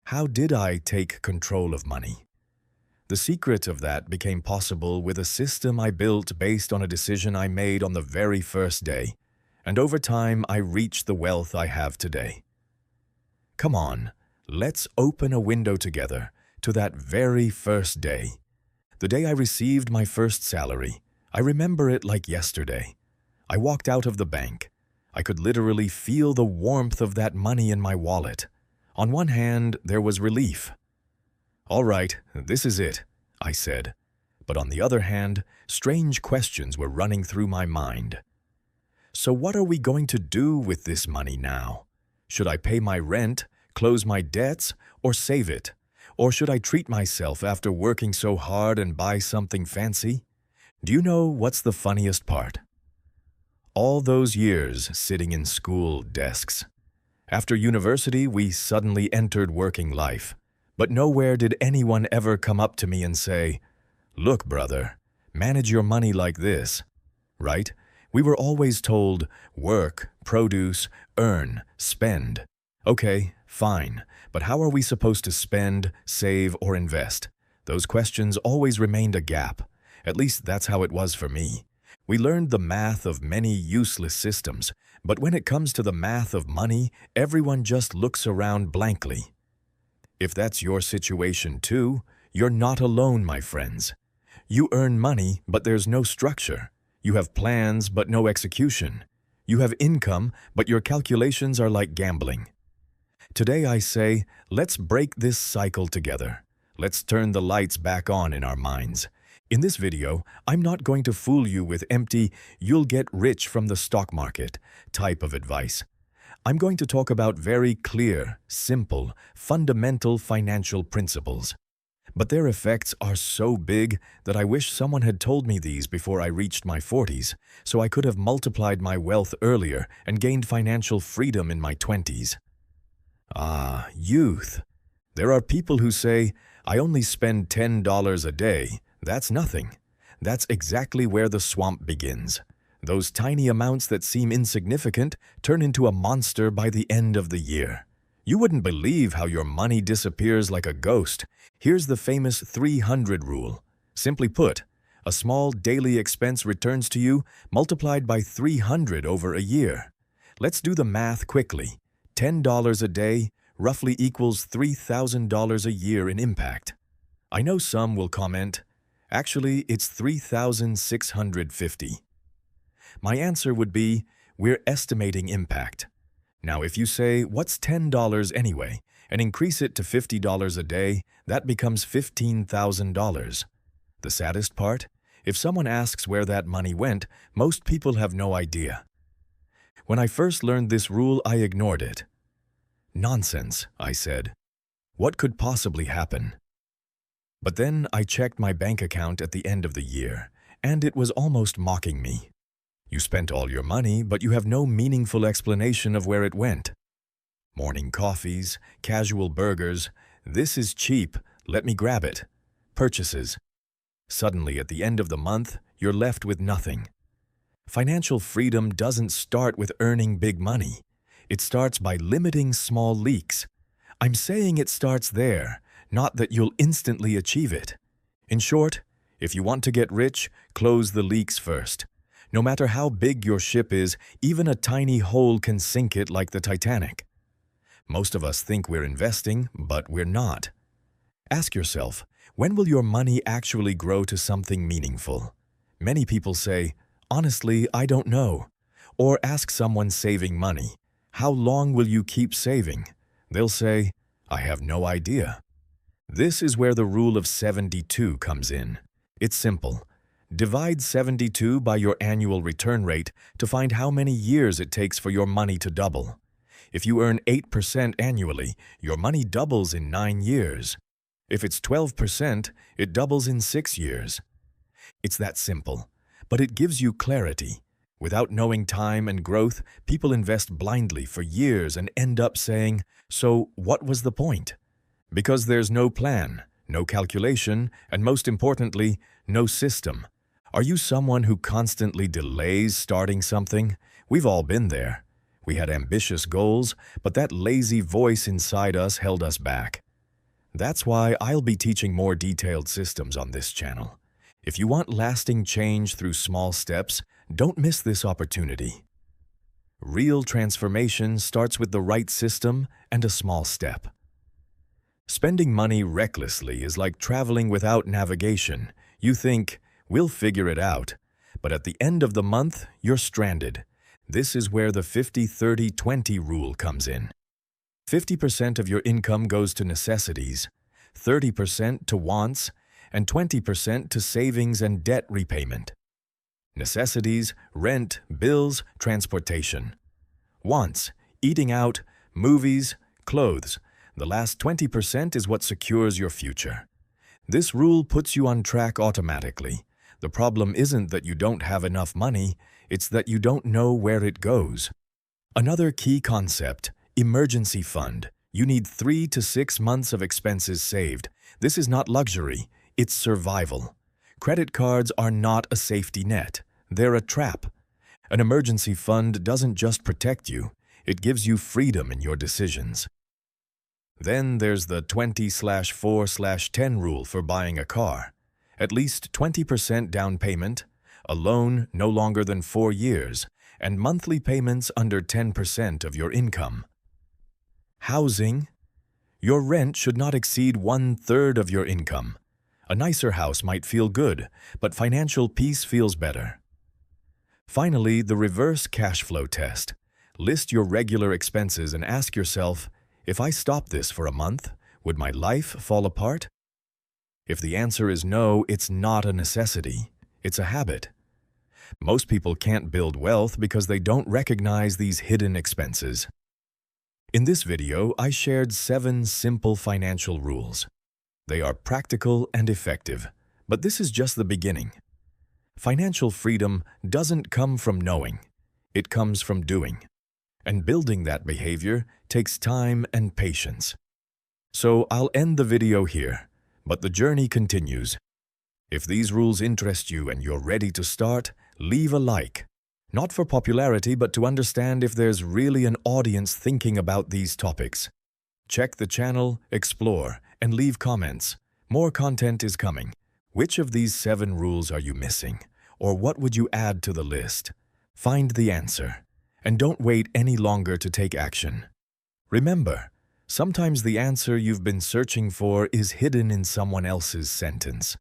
How did I take control of money? The secret of that became possible with a system I built based on a decision I made on the very first day, and over time I reached the wealth I have today. Come on, let's open a window together to that very first day. The day I received my first salary. I remember it like yesterday. I walked out of the bank. I could literally feel the warmth of that money in my wallet. On one hand, there was relief. "All right, this is it," I said. But on the other hand, strange questions were running through my mind. So what are we going to do with this money now? Should I pay my rent, close my debts, or save it? Or should I treat myself after working so hard and buy something fancy? Do you know what's the funniest part? All those years sitting in school desks. After university, we suddenly entered working life. But nowhere did anyone ever come up to me and say, "Look, brother, manage your money like this." Right? We were always told, work, produce, earn, spend. Okay, fine, but how are we supposed to spend, save, or invest? Those questions always remained a gap. At least that's how it was for me. We learned the math of many useless systems, but when it comes to the math of money, everyone just looks around blankly. If that's your situation too, you're not alone, my friends. You earn money, but there's no structure. You have plans, but no execution. You have income, but your calculations are like gambling. Today I say, let's break this cycle together. Let's turn the lights back on in our minds. In this video, I'm not going to fool you with empty, "you'll get rich from the stock market" type of advice. I'm going to talk about very clear, simple, fundamental financial principles. But their effects are so big that I wish someone had told me these before I reached my 40s, so I could have multiplied my wealth earlier and gained financial freedom in my 20s. Ah, youth. There are people who say, "I only spend $10 a day. That's nothing." That's exactly where the swamp begins. Those tiny amounts that seem insignificant turn into a monster by the end of the year. You wouldn't believe how your money disappears like a ghost. Here's the famous 300 rule. Simply put, a small daily expense returns to you multiplied by 300 over a year. Let's do the math quickly. $10 a day roughly equals $3,000 a year in impact. I know some will comment, actually it's 3,650. My answer would be, we're estimating impact. Now if you say, what's $10 anyway, and increase it to $50 a day, that becomes $15,000. The saddest part? If someone asks where that money went, most people have no idea. When I first learned this rule, I ignored it. "Nonsense," I said. "What could possibly happen?" But then I checked my bank account at the end of the year, and it was almost mocking me. You spent all your money, but you have no meaningful explanation of where it went. Morning coffees, casual burgers, "This is cheap, let me grab it." Purchases. Suddenly, at the end of the month, you're left with nothing. Financial freedom doesn't start with earning big money. It starts by limiting small leaks. I'm saying it starts there, not that you'll instantly achieve it. In short, if you want to get rich, close the leaks first. No matter how big your ship is, even a tiny hole can sink it like the Titanic. Most of us think we're investing, but we're not. Ask yourself, when will your money actually grow to something meaningful? Many people say, "Honestly, I don't know." Or ask someone saving money, "How long will you keep saving?" They'll say, "I have no idea." This is where the rule of 72 comes in. It's simple. Divide 72 by your annual return rate to find how many years it takes for your money to double. If you earn 8% annually, your money doubles in 9 years. If it's 12%, it doubles in 6 years. It's that simple, but it gives you clarity. Without knowing time and growth, people invest blindly for years and end up saying, "So what was the point?" Because there's no plan, no calculation, and most importantly, no system. Are you someone who constantly delays starting something? We've all been there. We had ambitious goals, but that lazy voice inside us held us back. That's why I'll be teaching more detailed systems on this channel. If you want lasting change through small steps, don't miss this opportunity. Real transformation starts with the right system and a small step. Spending money recklessly is like traveling without navigation. You think, we'll figure it out, but at the end of the month, you're stranded. This is where the 50-30-20 rule comes in. 50% of your income goes to necessities, 30% to wants, and 20% to savings and debt repayment. Necessities, rent, bills, transportation. Wants, eating out, movies, clothes. The last 20% is what secures your future. This rule puts you on track automatically. The problem isn't that you don't have enough money, it's that you don't know where it goes. Another key concept, emergency fund. You need 3 to 6 months of expenses saved. This is not luxury, it's survival. Credit cards are not a safety net. They're a trap. An emergency fund doesn't just protect you, it gives you freedom in your decisions. Then there's the 20/4/10 rule for buying a car. At least 20% down payment, a loan no longer than 4 years, and monthly payments under 10% of your income. Housing. Your rent should not exceed 1/3 of your income. A nicer house might feel good, but financial peace feels better. Finally, the reverse cash flow test. List your regular expenses and ask yourself, if I stop this for a month, would my life fall apart? If the answer is no, it's not a necessity. It's a habit. Most people can't build wealth because they don't recognize these hidden expenses. In this video, I shared 7 simple financial rules. They are practical and effective, but this is just the beginning. Financial freedom doesn't come from knowing. It comes from doing. And building that behavior takes time and patience. So I'll end the video here, but the journey continues. If these rules interest you and you're ready to start, leave a like. Not for popularity, but to understand if there's really an audience thinking about these topics. Check the channel, explore, and leave comments. More content is coming. Which of these 7 rules are you missing? Or what would you add to the list? Find the answer. And don't wait any longer to take action. Remember, sometimes the answer you've been searching for is hidden in someone else's sentence.